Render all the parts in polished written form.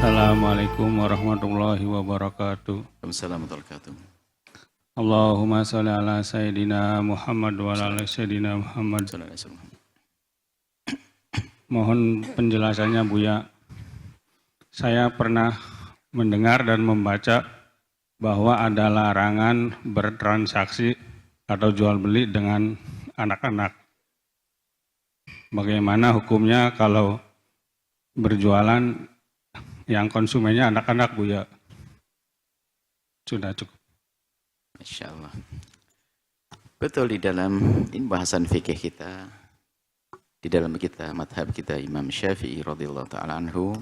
Assalamualaikum warahmatullahi wabarakatuh. Assalamualaikum warahmatullahi wabarakatuh. Allahumma sholli ala Sayyidina Muhammad wa ala Sayyidina Muhammad. Mohon penjelasannya Buya. Saya pernah mendengar dan membaca bahwa ada larangan bertransaksi atau jual beli dengan anak-anak. Bagaimana hukumnya kalau berjualan yang konsumennya anak-anak Buya? Sudah cukup. Masya Allah. Betul, di dalam ini bahasan fikih kita, di dalam kita, madhab kita Imam Syafi'i radhiyallahu ta'ala anhu,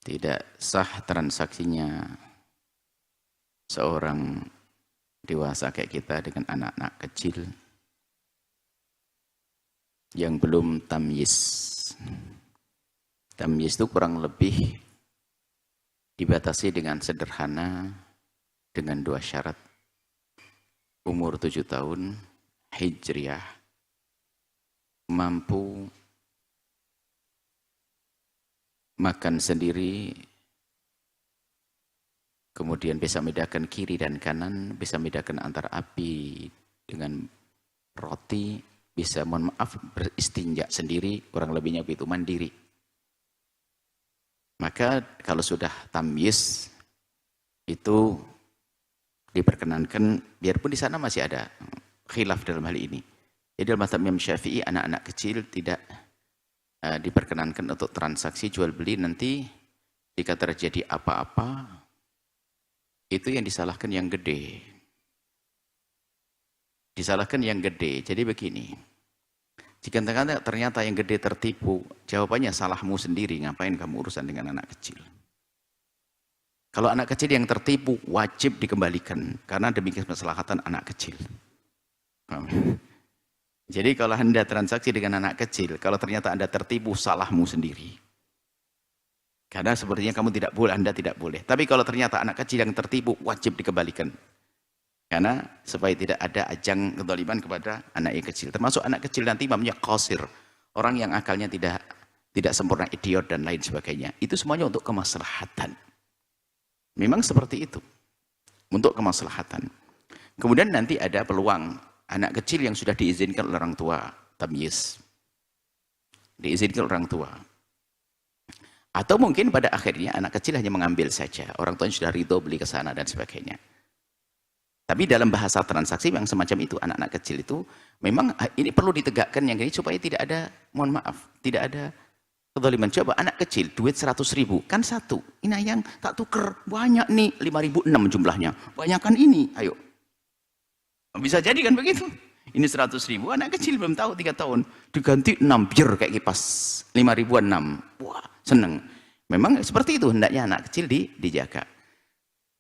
tidak sah transaksinya seorang dewasa kayak kita dengan anak-anak kecil yang belum tamyiz. Tamyiz itu kurang lebih dibatasi dengan sederhana dengan 2 syarat. Umur 7 tahun, hijriyah, mampu makan sendiri, kemudian bisa membedakan kiri dan kanan, bisa membedakan antara api dengan roti, bisa mohon maaf beristinja sendiri, kurang lebihnya begitu, mandiri. Maka kalau sudah tamyiz itu diperkenankan, biarpun di sana masih ada khilaf dalam hal ini. Jadi dalam mazhab Imam Syafi'i, anak-anak kecil tidak diperkenankan untuk transaksi jual beli. Nanti jika terjadi apa-apa, itu yang disalahkan yang gede. Disalahkan yang gede. Jadi begini, jika ternyata yang gede tertipu, jawabannya salahmu sendiri, ngapain kamu urusan dengan anak kecil. Kalau anak kecil yang tertipu, wajib dikembalikan, karena demi kemaslahatan anak kecil. Jadi kalau Anda transaksi dengan anak kecil, kalau ternyata Anda tertipu, salahmu sendiri. Karena sepertinya kamu tidak boleh, Anda tidak boleh. Tapi kalau ternyata anak kecil yang tertipu, wajib dikembalikan. Karena supaya tidak ada ajang kezaliman kepada anak yang kecil. Termasuk anak kecil nanti namanya qasir. Orang yang akalnya tidak sempurna, idiot dan lain sebagainya. Itu semuanya untuk kemaslahatan. Memang seperti itu. Untuk kemaslahatan. Kemudian nanti ada peluang anak kecil yang sudah diizinkan oleh orang tua, tamyiz. Diizinkan oleh orang tua. Atau mungkin pada akhirnya anak kecil hanya mengambil saja. Orang tuanya sudah ridho beli ke sana dan sebagainya. Tapi dalam bahasa transaksi yang semacam itu, anak-anak kecil itu, memang ini perlu ditegakkan yang ini supaya tidak ada, mohon maaf, tidak ada kezaliman. Coba anak kecil, duit 100.000, kan satu. Ini yang tak tuker, banyak nih, 5.006 jumlahnya. Banyakan ini, ayo. Bisa jadi kan begitu. Ini 100.000, anak kecil belum tahu 3 tahun. Diganti 6 bir kayak kipas, 5.006. Wah, seneng. Memang seperti itu hendaknya anak kecil dijaga.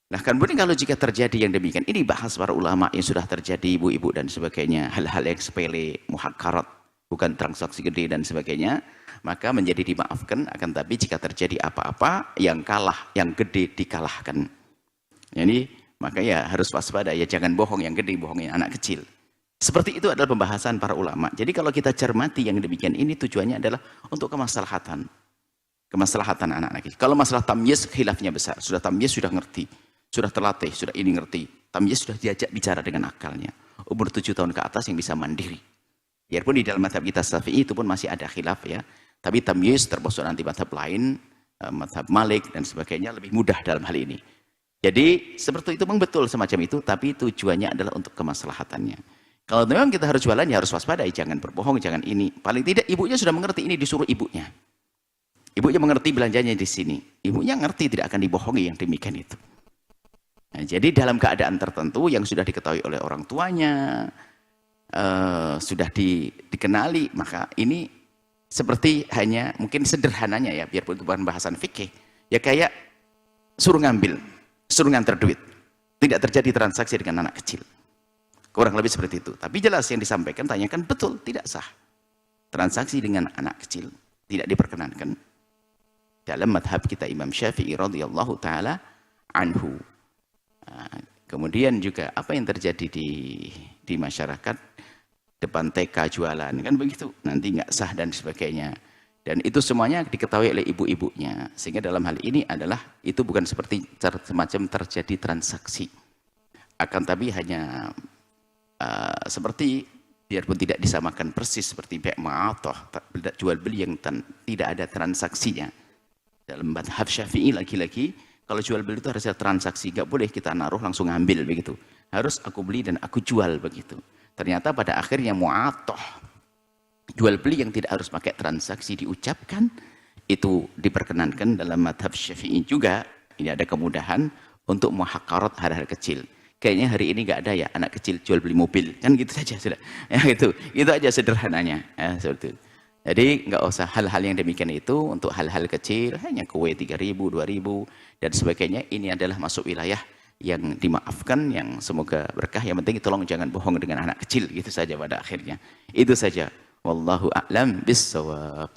Nah, kemudian kalau jika terjadi yang demikian, ini bahas para ulama yang sudah terjadi, ibu-ibu dan sebagainya, hal-hal yang sepele, muhakkarat, bukan transaksi gede dan sebagainya, maka menjadi dimaafkan. Akan tapi jika terjadi apa-apa, yang kalah, yang gede dikalahkan. Jadi, maka ya harus waspada, ya jangan bohong yang gede, bohongin anak kecil. Seperti itu adalah pembahasan para ulama. Jadi kalau kita cermati yang demikian ini, tujuannya adalah untuk kemaslahatan. Kemaslahatan anak-anak kecil. Kalau masalah tamyiz, khilafnya besar. Sudah tamyiz, sudah ngerti. Sudah terlatih, sudah ini ngerti. Tamyiz sudah diajak bicara dengan akalnya. Umur 7 tahun ke atas yang bisa mandiri. Biarpun di dalam mazhab kita Syafi'i itu pun masih ada khilaf ya. Tapi tamyiz termasuk nanti mazhab lain, mazhab Malik dan sebagainya lebih mudah dalam hal ini. Jadi seperti itu memang betul semacam itu, tapi tujuannya adalah untuk kemaslahatannya. Kalau memang kita harus jualan, ya harus waspada, jangan berbohong, jangan ini. Paling tidak ibunya sudah mengerti, ini disuruh ibunya. Ibunya mengerti belanjanya di sini. Ibunya ngerti tidak akan dibohongi yang demikian itu. Nah, jadi dalam keadaan tertentu yang sudah diketahui oleh orang tuanya, sudah dikenali, maka ini seperti hanya mungkin sederhananya ya, biarpun itu bukan bahasan fikih, ya kayak suruh ngambil, suruh ngantar duit, tidak terjadi transaksi dengan anak kecil, kurang lebih seperti itu. Tapi jelas yang disampaikan, tanyakan betul, tidak sah transaksi dengan anak kecil, tidak diperkenankan dalam madhab kita Imam Syafi'i radhiyallahu taala anhu. Kemudian juga apa yang terjadi di masyarakat depan TK jualan kan begitu, nanti nggak sah dan sebagainya. Dan itu semuanya diketahui oleh ibu-ibunya. Sehingga dalam hal ini adalah itu bukan seperti semacam terjadi transaksi. Akan tapi hanya seperti biarpun tidak disamakan persis seperti bai' mu'athah, jual beli yang tidak ada transaksinya. Dalam madhab Syafi'i lagi-lagi kalau jual beli itu harus ada transaksi, nggak boleh kita naruh langsung ngambil begitu. Harus aku beli dan aku jual begitu. Ternyata pada akhirnya mu'athah, jual beli yang tidak harus pakai transaksi diucapkan, itu diperkenankan dalam madhab Syafi'i juga. Ini ada kemudahan untuk muhaqarat hal-hal kecil. Kayaknya hari ini nggak ada ya anak kecil jual beli mobil, kan gitu saja sudah. Ya itu aja sederhananya. Ya, seperti itu. Jadi nggak usah hal-hal yang demikian itu untuk hal-hal kecil, hanya kue 3.000, 2.000 dan sebagainya. Ini adalah masuk wilayah yang dimaafkan, yang semoga berkah. Yang penting tolong jangan bohong dengan anak kecil, gitu saja pada akhirnya. Itu saja. Wallahu a'lam bis-shawab.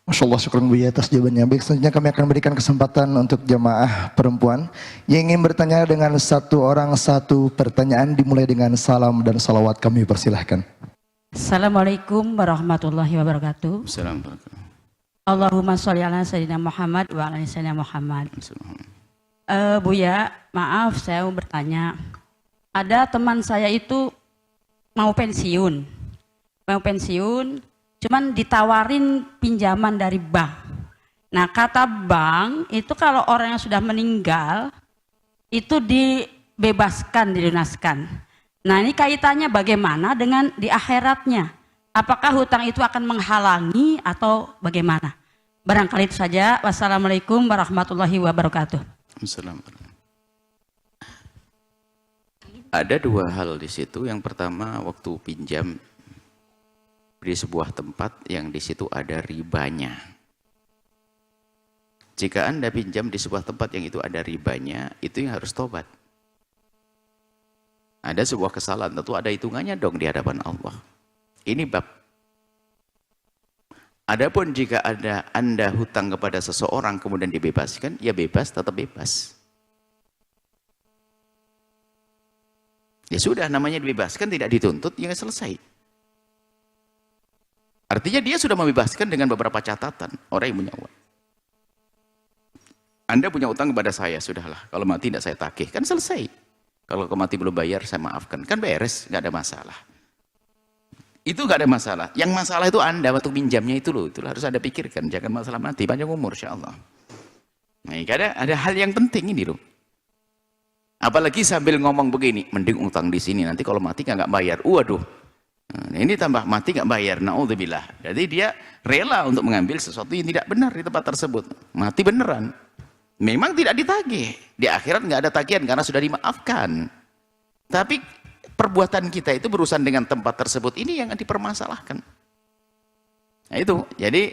Masya Allah, syukur Buya atas jawabannya. Baik, selanjutnya kami akan berikan kesempatan untuk jemaah perempuan yang ingin bertanya dengan satu orang satu pertanyaan, dimulai dengan salam dan salawat. Kami persilahkan. Assalamualaikum warahmatullahi wabarakatuh. Assalamualaikum. Allahumma sholli ala sayyidina Muhammad wa ala sayyidina Muhammad. Buya, maaf saya mau bertanya. Ada teman saya itu mau pensiun, cuman ditawarin pinjaman dari bank. Nah, kata bank itu kalau orang yang sudah meninggal itu dibebaskan, dilunaskan. Nah, ini kaitannya bagaimana dengan di akhiratnya? Apakah hutang itu akan menghalangi atau bagaimana? Barangkali itu saja. Wassalamualaikum warahmatullahi wabarakatuh. Assalamualaikum. Ada dua hal di situ. Yang pertama, waktu pinjam di sebuah tempat yang di situ ada ribanya. Jika Anda pinjam di sebuah tempat yang itu ada ribanya, itu yang harus tobat. Ada sebuah kesalahan, tentu ada hitungannya dong di hadapan Allah. Ini bab. Adapun jika Anda hutang kepada seseorang kemudian dibebaskan, ya bebas, tetap bebas. Ya sudah, namanya dibebaskan, tidak dituntut, ya selesai. Artinya dia sudah membebaskan dengan beberapa catatan. Orang yang punya uang. Anda punya utang kepada saya, sudahlah. Kalau mati tidak saya tagih, kan selesai. Kalau mati belum bayar, saya maafkan. Kan beres, nggak ada masalah. Itu nggak ada masalah. Yang masalah itu Anda waktu pinjamnya itu loh. Itu harus Anda pikirkan. Jangan masalah mati, panjang umur, insya Allah. Nah, ada hal yang penting ini loh. Apalagi sambil ngomong begini, mending utang di sini, nanti kalau mati nggak bayar. Waduh. Nah, ini tambah mati nggak bayar, naudzubillah. Jadi dia rela untuk mengambil sesuatu yang tidak benar di tempat tersebut. Mati beneran. Memang tidak ditagih. Di akhirat nggak ada tagihan karena sudah dimaafkan. Tapi perbuatan kita itu berurusan dengan tempat tersebut, ini yang dipermasalahkan. Nah itu, jadi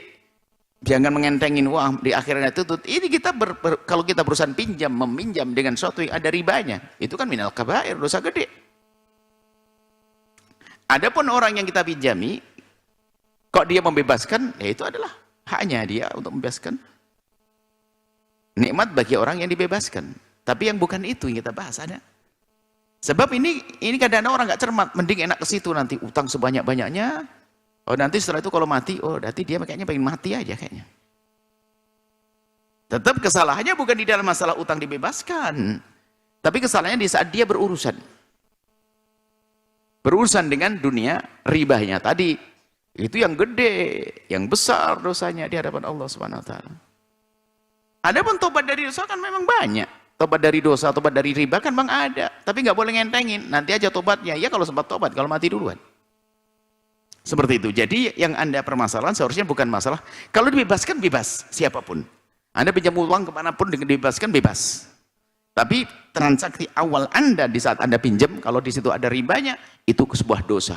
jangan mengentengin uang di akhirat itu. Ini kita kalau kita berurusan meminjam dengan sesuatu yang ada ribanya, itu kan minal kabair, dosa gede. Adapun orang yang kita pinjami, kok dia membebaskan, ya itu adalah haknya dia untuk membebaskan. Nikmat bagi orang yang dibebaskan. Tapi yang bukan itu yang kita bahas ada. Sebab ini kadang-kadang orang nggak cermat, mending enak ke situ nanti utang sebanyak-banyaknya. Oh nanti setelah itu kalau mati, oh nanti dia kayaknya pengen mati aja kayaknya. Tetap kesalahannya bukan di dalam masalah utang dibebaskan, tapi kesalahannya di saat dia berurusan dengan dunia ribanya tadi. Itu yang gede, yang besar dosanya di hadapan Allah Subhanahu wa taala. Adapun tobat dari dosa kan memang banyak. Tobat dari dosa, tobat dari riba kan bang ada. Tapi nggak boleh ngentengin. Nanti aja tobatnya. Ya kalau sempat tobat, kalau mati duluan. Seperti itu. Jadi yang Anda permasalahan seharusnya bukan masalah. Kalau dibebaskan, bebas. Siapapun. Anda pinjam uang kemanapun dengan dibebaskan, bebas. Tapi transaksi awal Anda di saat Anda pinjam, kalau di situ ada ribanya, itu sebuah dosa.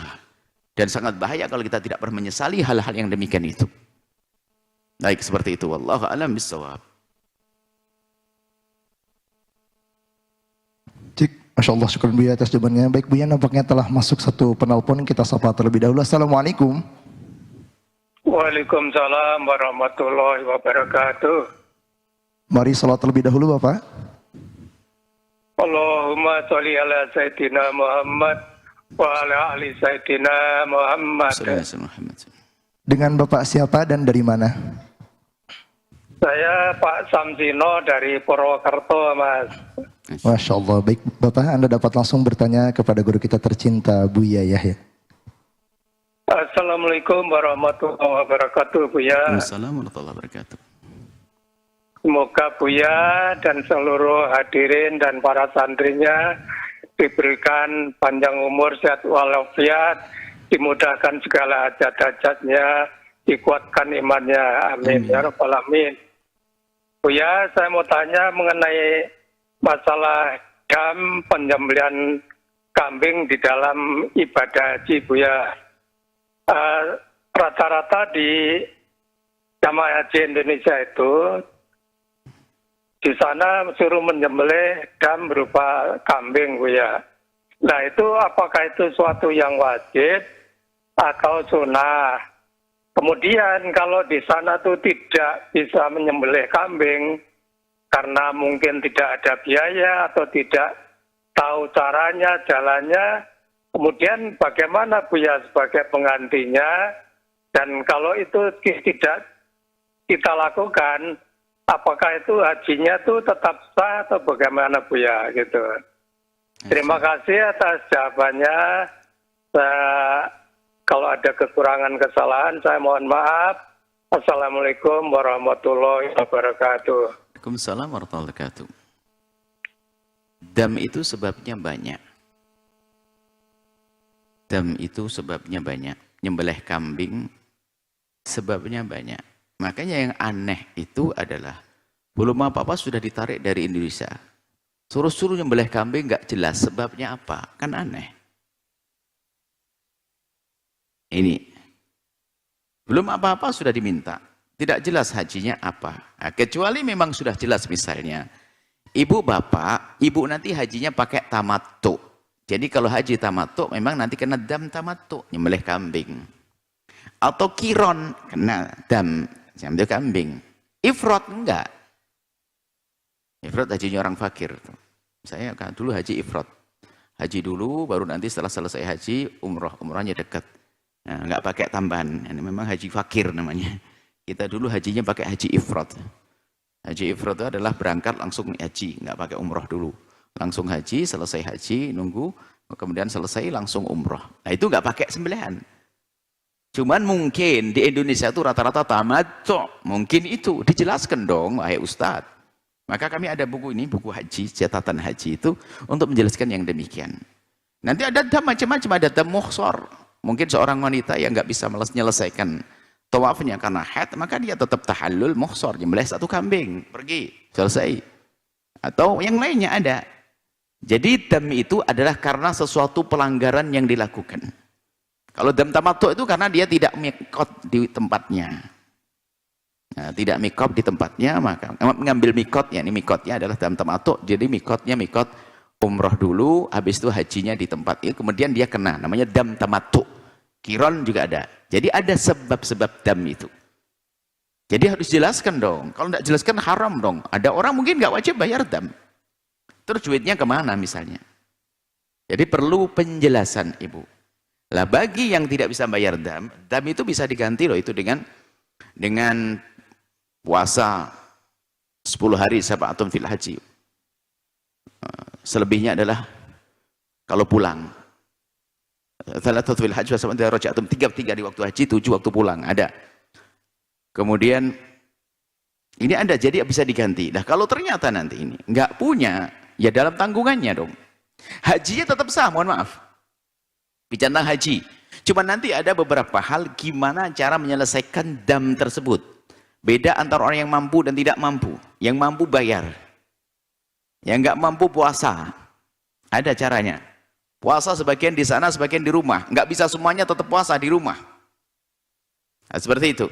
Dan sangat bahaya kalau kita tidak pernah menyesali hal-hal yang demikian itu. Baik, seperti itu. Wallahu a'lam bishawab. Masya Allah, syukur Buya atas jawabannya. Baik Buya, nampaknya telah masuk satu penelpon, kita sapa terlebih dahulu. Assalamualaikum. Waalaikumsalam warahmatullahi wabarakatuh. Mari salat terlebih dahulu Bapak. Allahumma sholli ala sayyidina Muhammad wa ala ali Sayyidina Muhammad. Sallallahu alaihi wasallam. Dengan Bapak siapa dan dari mana? Saya Pak Samsino dari Purwokerto, Mas. Masya Allah. Baik Bapak, Anda dapat langsung bertanya kepada guru kita tercinta Buya Yahya. Assalamualaikum warahmatullahi wabarakatuh, Buya. Assalamualaikum warahmatullahi wabarakatuh. Semoga Buya dan seluruh hadirin dan para santrinya diberikan panjang umur, sehat walafiat, dimudahkan segala hajat-hajatnya, dikuatkan imannya. Amin. Ya Rabbal Alamin. Buya, saya mau tanya mengenai masalah dam penyembelihan kambing di dalam ibadah haji, Buya. Rata-rata di jamaah haji Indonesia itu di sana suruh menyembelih dam berupa kambing, Buya. Nah, itu apakah itu suatu yang wajib atau sunnah? Kemudian kalau di sana tuh tidak bisa menyembelih kambing karena mungkin tidak ada biaya atau tidak tahu caranya, jalannya, kemudian bagaimana Buya sebagai penggantinya? Dan kalau itu tidak kita lakukan, apakah itu hajinya tuh tetap sah atau bagaimana Buya gitu? Terima kasih atas jawabannya. Kalau ada kekurangan kesalahan, saya mohon maaf. Assalamualaikum warahmatullahi wabarakatuh. Waalaikumsalam warahmatullahi wabarakatuh. Dam itu sebabnya banyak. Dam itu sebabnya banyak. Nyembelih kambing sebabnya banyak. Makanya yang aneh itu adalah belum apa-apa sudah ditarik dari Indonesia. Suruh-suruh nyembelih kambing nggak jelas sebabnya apa. Kan aneh. Ini belum apa-apa sudah diminta, tidak jelas hajinya apa. Nah, kecuali memang sudah jelas misalnya ibu bapak, ibu nanti hajinya pakai tamattu. Jadi kalau haji tamattu memang nanti kena dam tamattu, nyembelih kambing. Atau kiron kena dam nyembelih kambing. Ifrat enggak. Ifrat hajinya orang fakir. Saya kan dulu haji ifrat. Haji dulu baru nanti setelah selesai haji umrahnya dekat. Nah, nggak pakai tambahan, ini memang haji fakir namanya. Kita dulu hajinya pakai haji ifrat. Haji ifrat itu adalah berangkat langsung haji, nggak pakai umroh dulu. Langsung haji, selesai haji, nunggu, kemudian selesai langsung umroh. Nah itu nggak pakai sembelihan. Cuman mungkin di Indonesia itu rata-rata tamattu, mungkin itu dijelaskan dong, wahai Ustadz. Maka kami ada buku ini, buku haji, catatan haji itu untuk menjelaskan yang demikian. Nanti ada dam macam-macam, ada dam muhsor. Mungkin seorang wanita yang nggak bisa menyelesaikan tawafnya karena haid, maka dia tetap tahallul muhsor, nyembelih satu kambing, pergi, selesai. Atau yang lainnya ada. Jadi dam itu adalah karena sesuatu pelanggaran yang dilakukan. Kalau dam tamattu itu karena dia tidak mikot di tempatnya. Nah, tidak mikot di tempatnya, maka mengambil mikotnya, ini mikotnya adalah dam tamattu, jadi mikotnya mikot umroh dulu, habis itu hajinya di tempat itu, kemudian dia kena, namanya dam tamattu. Kiron juga ada. Jadi ada sebab-sebab dam itu. Jadi harus jelaskan dong. Kalau tidak jelaskan haram dong. Ada orang mungkin nggak wajib bayar dam. Terus duitnya kemana misalnya? Jadi perlu penjelasan ibu. Lah bagi yang tidak bisa bayar dam, dam itu bisa diganti loh itu dengan puasa 10 hari sab'atun fil haji. Selebihnya adalah kalau pulang. Thalathatu fil hajj wa sab'atun raja'atum, 3 di waktu haji, 7 waktu pulang, ada. Kemudian ini ada, jadi bisa diganti. Nah kalau ternyata nanti ini nggak punya, ya dalam tanggungannya dong. Hajinya tetap sah, mohon maaf. Bicara haji. Cuma nanti ada beberapa hal gimana cara menyelesaikan dam tersebut. Beda antara orang yang mampu dan tidak mampu. Yang mampu bayar. Yang nggak mampu puasa. Ada caranya. Puasa sebagian di sana, sebagian di rumah. Nggak bisa semuanya tetap puasa di rumah. Nah, seperti itu.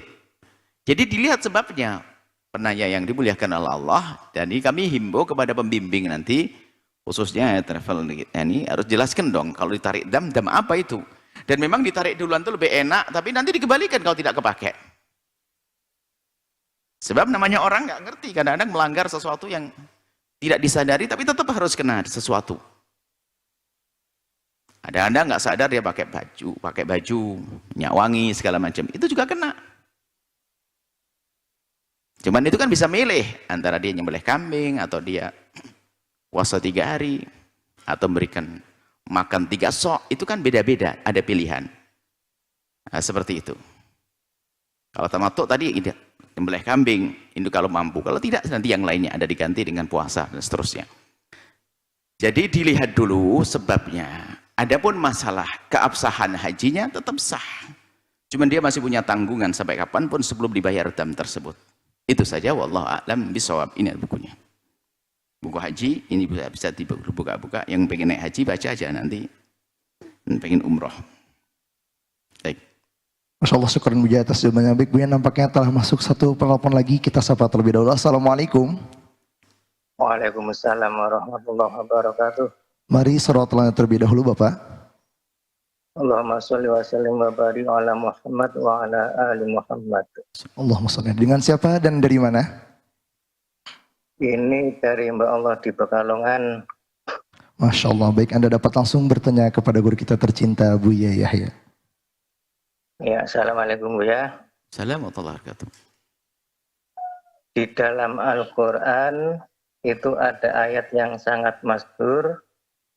Jadi dilihat sebabnya. Penanya yang dimuliakan oleh Allah. Dan ini kami himbau kepada pembimbing nanti. Khususnya travel ini harus jelaskan dong. Kalau ditarik dam apa itu? Dan memang ditarik duluan itu lebih enak. Tapi nanti dikembalikan kalau tidak kepake. Sebab namanya orang nggak ngerti. Kadang-kadang melanggar sesuatu yang tidak disadari. Tapi tetap harus kena sesuatu. Ada Anda nggak sadar dia pakai baju, minyak wangi segala macam, itu juga kena. Cuman itu kan bisa milih antara dia nyembelih kambing atau dia puasa 3 hari atau memberikan makan 3 sok, itu kan beda-beda, ada pilihan. Nah, seperti itu. Kalau tamattu tadi nyembelih kambing, itu kalau mampu. Kalau tidak nanti yang lainnya ada diganti dengan puasa dan seterusnya. Jadi dilihat dulu sebabnya. Adapun masalah keabsahan hajinya tetap sah. Cuman dia masih punya tanggungan sampai kapanpun sebelum dibayar dam tersebut. Itu saja, wallahu a'lam bishawab. Ini bukunya. Buku haji ini bisa dibuka-buka. Yang pengen naik haji baca aja nanti. Yang pengen umroh. Baik. Masya Allah, syukur Buya atas jawabannya. Baik Buya, nampaknya telah masuk satu penelpon lagi. Kita sapa terlebih dahulu. Assalamualaikum. Waalaikumsalam warahmatullahi wabarakatuh. Mari salawatullah terlebih dahulu Bapak. Allahumma sholli wa sallim wa barik ala Muhammad wa ala ali Muhammad. Allahumma sholli. Dengan siapa dan dari mana? Ini dari Mbak Allah di Pekalongan. Masya Allah. Baik, Anda dapat langsung bertanya kepada guru kita tercinta Buya Yahya. Ya, assalamualaikum Buya. Assalamualaikum warahmatullahi wabarakatuh. Di dalam Al-Quran itu ada ayat yang sangat masyhur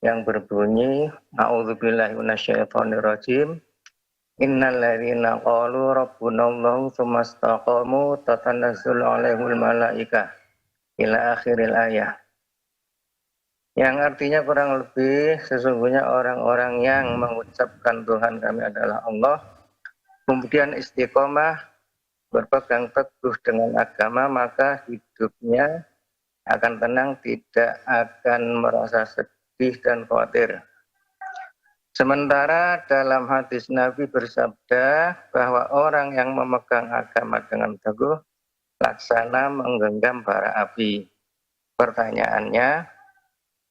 yang berbunyi a'udzubillahi minasyaitonirrajim innal ladzina qalu rabbunallahu tsumma istaqamu tatanazzalu 'alaihimul malaikah ila akhiril ayah, yang artinya kurang lebih sesungguhnya orang-orang yang mengucapkan Tuhan kami adalah Allah kemudian istiqomah berpegang teguh dengan agama, maka hidupnya akan tenang, tidak akan merasa sedih dan khawatir. Sementara dalam hadis Nabi bersabda bahwa orang yang memegang agama dengan teguh laksana menggenggam bara api. Pertanyaannya,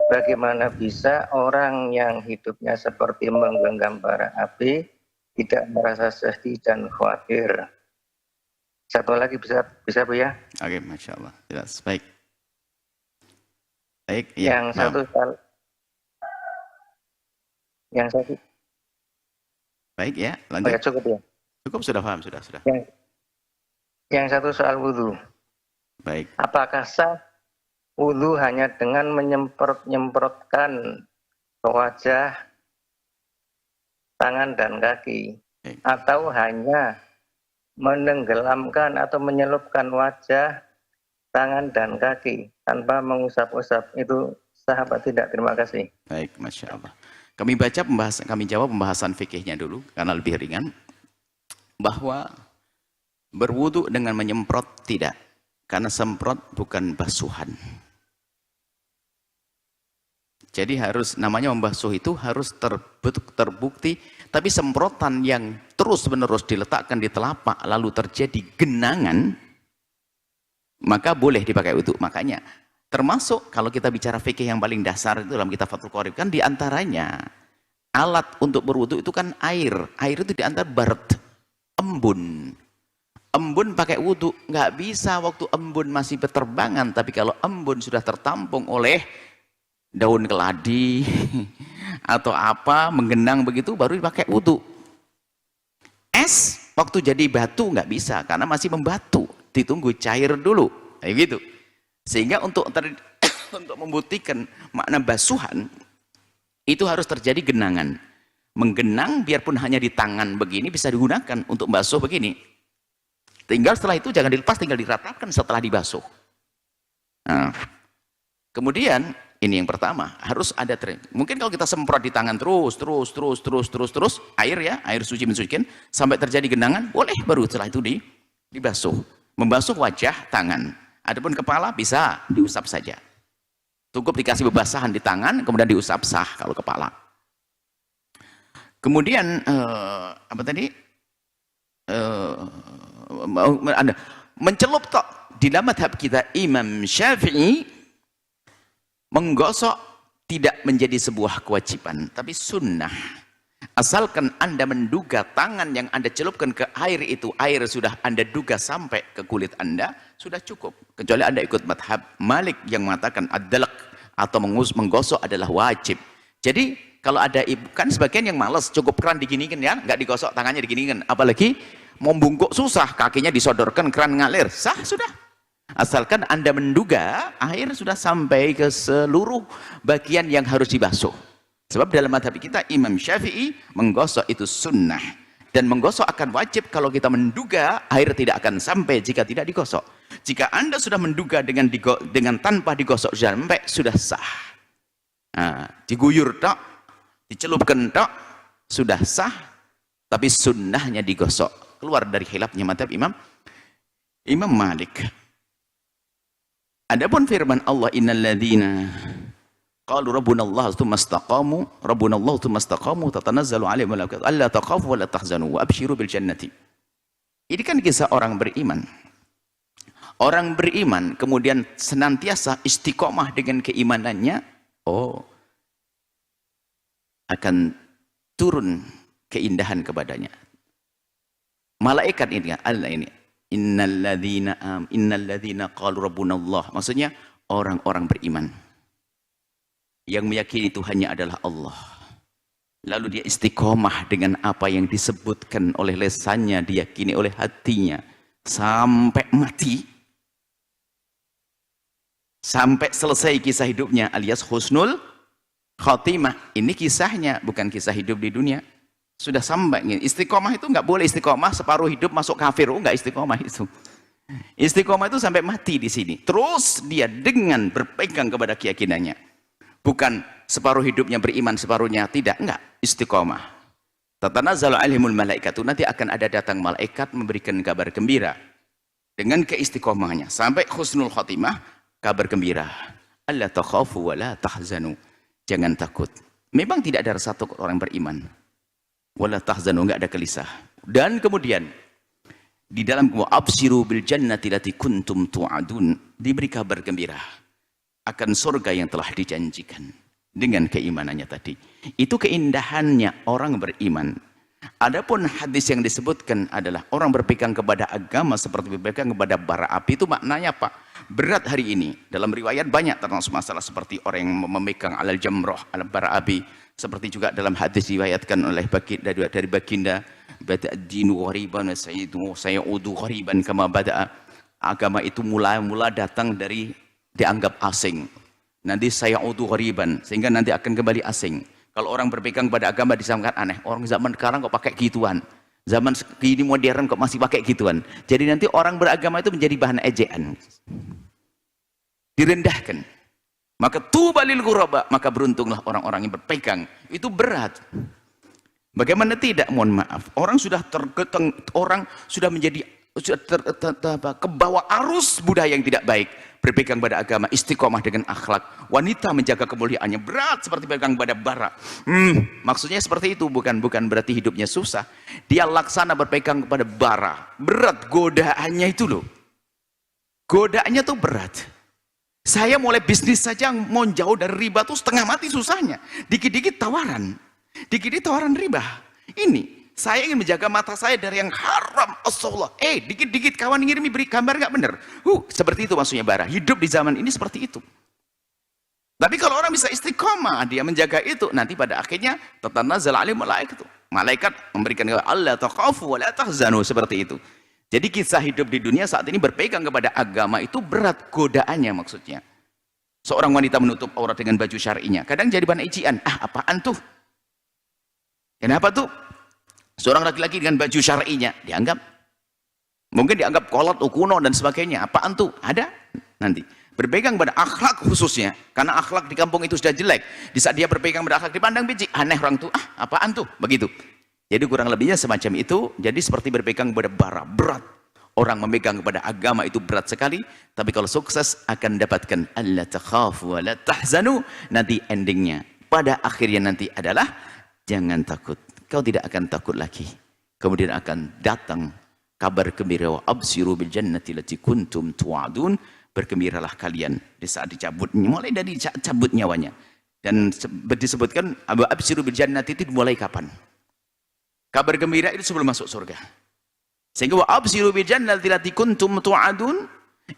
bagaimana bisa orang yang hidupnya seperti menggenggam bara api tidak merasa sedih dan khawatir? Satu lagi bisa Bu ya? Oke, Masya Allah. Jelas. Baik. Baik. Ya, Yang satu. Baik ya, Oh lanjut. ya, cukup ya. Cukup, sudah paham, sudah. Yang satu soal wudhu. Baik. Apakah sah wudhu hanya dengan menyemprotkan ke wajah, tangan dan kaki, Baik. atau hanya menenggelamkan atau menyelupkan wajah, tangan dan kaki tanpa mengusap-usap? Itu sah apa tidak? Terima kasih. Baik, Masya Allah. Kami jawab pembahasan fikihnya dulu karena lebih ringan. Bahwa berwudu dengan menyemprot tidak, karena semprot bukan basuhan. Jadi harus, namanya membasuh itu harus terbukti, tapi semprotan yang terus menerus diletakkan di telapak lalu terjadi genangan, maka boleh dipakai wudu. Makanya termasuk kalau kita bicara fikih yang paling dasar itu dalam kitab Fathul Qorib, kan diantaranya alat untuk berwudu itu kan air. Air itu diantar barat, embun. Embun pakai wudu nggak bisa waktu embun masih berterbangan, tapi kalau embun sudah tertampung oleh daun keladi atau apa menggenang begitu baru dipakai wudu. Es waktu jadi batu nggak bisa karena masih membatu, ditunggu cair dulu, kayak gitu. Sehingga untuk membuktikan makna basuhan itu harus terjadi genangan. Menggenang biarpun hanya di tangan begini bisa digunakan untuk basuh begini. Tinggal setelah itu jangan dilepas, tinggal diratakan setelah dibasuh. Nah, kemudian ini yang pertama harus ada tren. Mungkin kalau kita semprot di tangan terus air ya, air suci mensucikan sampai terjadi genangan, boleh baru setelah itu dibasuh. Membasuh wajah, tangan. Adapun kepala bisa diusap saja. Cukup dikasih bebasahan di tangan, kemudian diusap sah kalau kepala. Kemudian apa tadi? Mencelup tok di dalam madhab kita Imam Syafi'i, menggosok tidak menjadi sebuah kewajiban, tapi sunnah. Asalkan Anda menduga tangan yang Anda celupkan ke air itu, air sudah Anda duga sampai ke kulit Anda, sudah cukup. Kecuali Anda ikut madhab Malik yang mengatakan ad-dalq atau menggosok adalah wajib. Jadi Kalau ada ibu, kan sebagian yang males, cukup keran diginikan ya, nggak digosok tangannya diginikan. Apalagi mau bungkuk susah, kakinya disodorkan, keran ngalir, sah sudah. Asalkan Anda menduga air sudah sampai ke seluruh bagian yang harus dibasuh. Sebab dalam madhab kita, Imam Syafi'i menggosok itu sunnah. Dan menggosok akan wajib kalau kita menduga air tidak akan sampai jika tidak digosok. Jika Anda sudah menduga dengan tanpa digosok sampai, sudah sah. Nah, diguyur tok, dicelupkan tok, sudah sah. Tapi sunnahnya digosok. Keluar dari khilafnya madhab Imam Malik. Adapun firman Allah, innalladzina qalu rabbuna Allah tsumma istaqamu tatanazzalu alaihim malaikatu alla takhafu wa la tahzanu wa abshiru bil jannati. Ini kan kisah orang beriman. Orang beriman kemudian senantiasa istiqomah dengan keimanannya, akan turun keindahan kepadanya. Malaikat ini, Allah ini, innalladzina qalu rabbuna Allah, maksudnya orang-orang beriman yang meyakini Tuhannya adalah Allah, lalu dia istiqomah dengan apa yang disebutkan oleh lesannya, diyakini oleh hatinya sampai mati, sampai selesai kisah hidupnya, alias husnul khotimah. Ini kisahnya, bukan kisah hidup di dunia. Sudah sampai. Istiqomah itu nggak boleh istiqomah separuh hidup masuk kafir, nggak istiqomah itu. Istiqomah itu sampai mati di sini. Terus dia dengan berpegang kepada keyakinannya. Bukan separuh hidupnya beriman, separuhnya tidak. Enggak, istiqomah. Tatanazzalu alaihimul malaikatu, nanti akan ada datang malaikat memberikan kabar gembira dengan keistiqomahnya sampai husnul khotimah, kabar gembira. Alla takhafu wa la tahzanu. Jangan takut. Memang tidak ada satu orang beriman. Wala tahzanu, enggak ada gelisah. Dan kemudian di dalam absyiru bil jannati lati kuntum tu'adun, diberi kabar gembira akan surga yang telah dijanjikan dengan keimanannya tadi. Itu keindahannya orang beriman. Adapun hadis yang disebutkan adalah orang berpegang kepada agama seperti berpegang kepada bara api. Itu maknanya apa? Berat hari ini. Dalam riwayat banyak termasuk masalah seperti orang yang memegang alal jamroh, alal bara api. Seperti juga dalam hadis diriwayatkan oleh dari baginda, bada'ad-dinu ghariban sayaudu ghariban kama bada'a. Agama itu mula-mula datang dari dianggap asing, nanti saya utuh ghariban, sehingga nanti akan kembali asing. Kalau orang berpegang pada agama disamakan aneh, orang zaman sekarang kok pakai gituan, zaman ini modern kok masih pakai gituan. Jadi nanti orang beragama itu menjadi bahan ejekan, direndahkan. Maka tubalil ghuraba, maka beruntunglah orang-orang yang berpegang. Itu berat. Bagaimana tidak, mohon maaf, orang sudah tergeteng, orang sudah menjadi kebawa arus budaya yang tidak baik, berpegang pada agama, istiqomah dengan akhlak, wanita menjaga kemuliaannya, berat seperti pegang pada bara. Maksudnya seperti itu, bukan berarti hidupnya susah. Dia laksana berpegang kepada bara, berat godaannya itu loh. Godaannya tuh berat. Saya mulai bisnis saja mau jauh dari riba tuh setengah mati susahnya. Dikit-dikit tawaran, dikit-dikit tawaran riba. Ini saya ingin menjaga mata saya dari yang haram. Astagfirullah. Dikit-dikit kawan ngirimi beri gambar nggak bener. Seperti itu maksudnya bara. Hidup di zaman ini seperti itu. Tapi kalau orang bisa istiqomah, dia menjaga itu, nanti pada akhirnya tatanazzal alaihim malaikatu. Malaikat memberikan alla takhafu wa la tahzanu, seperti itu. Jadi kisah hidup di dunia saat ini berpegang kepada agama itu berat godaannya maksudnya. Seorang wanita menutup aurat dengan baju syar'inya, kadang jadi bahan ician. Apaan tuh? Kenapa tuh? Seorang laki-laki dengan baju syar'inya dianggap, mungkin dianggap kolot, kuno dan sebagainya. Apaan tuh? Ada nanti. Berpegang pada akhlak khususnya, karena akhlak di kampung itu sudah jelek. Di saat dia berpegang pada akhlak dipandang biji, aneh orang tuh. Apaan tuh? Begitu. Jadi kurang lebihnya semacam itu. Jadi seperti berpegang pada bara, berat. Orang memegang kepada agama itu berat sekali. Tapi kalau sukses akan dapatkan alla takhafu wa la tahzanu. Nanti endingnya, pada akhirnya nanti adalah jangan takut. Kau tidak akan takut lagi. Kemudian akan datang kabar gembira, wa absiru bil jannati lati kuntum tu'adun. Bergembiralah kalian di saat dicabut, mulai dari cabut nyawanya. Dan disebutkan wa absiru bil jannati itu mulai kapan? Kabar gembira itu sebelum masuk surga. Sehingga wa absiru bil jannati lati kuntum tu'adun,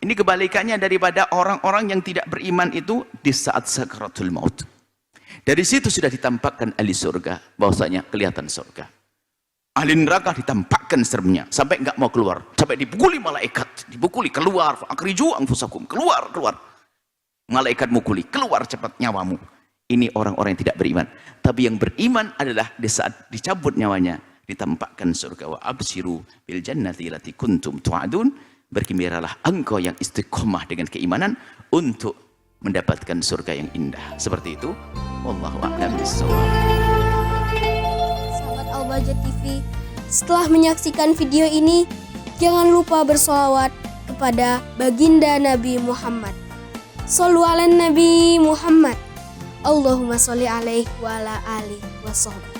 ini kebalikannya daripada orang-orang yang tidak beriman itu di saat sakaratul maut. Dari situ sudah ditampakkan ahli surga, bahwasanya kelihatan surga. Ahli neraka ditampakkan seremnya sampai enggak mau keluar, sampai dipukuli malaikat, dipukuli keluar, akhriju anfusakum, keluar. Malaikat mukuli, keluar cepat nyawamu. Ini orang-orang yang tidak beriman. Tapi yang beriman adalah di saat dicabut nyawanya, ditampakkan surga. Wa absiru bil jannati allati kuntum tu'adun. Bergembiralah engkau yang istiqomah dengan keimanan untuk mendapatkan surga yang indah. Seperti itu. Wallahu a'lam bishawab. Sahabat Al-Bahjah TV, setelah menyaksikan video ini, jangan lupa bersolawat kepada baginda Nabi Muhammad. Shollu ala Nabi Muhammad. Allahumma sholli alaihi wa ala alihi wa sahbihi.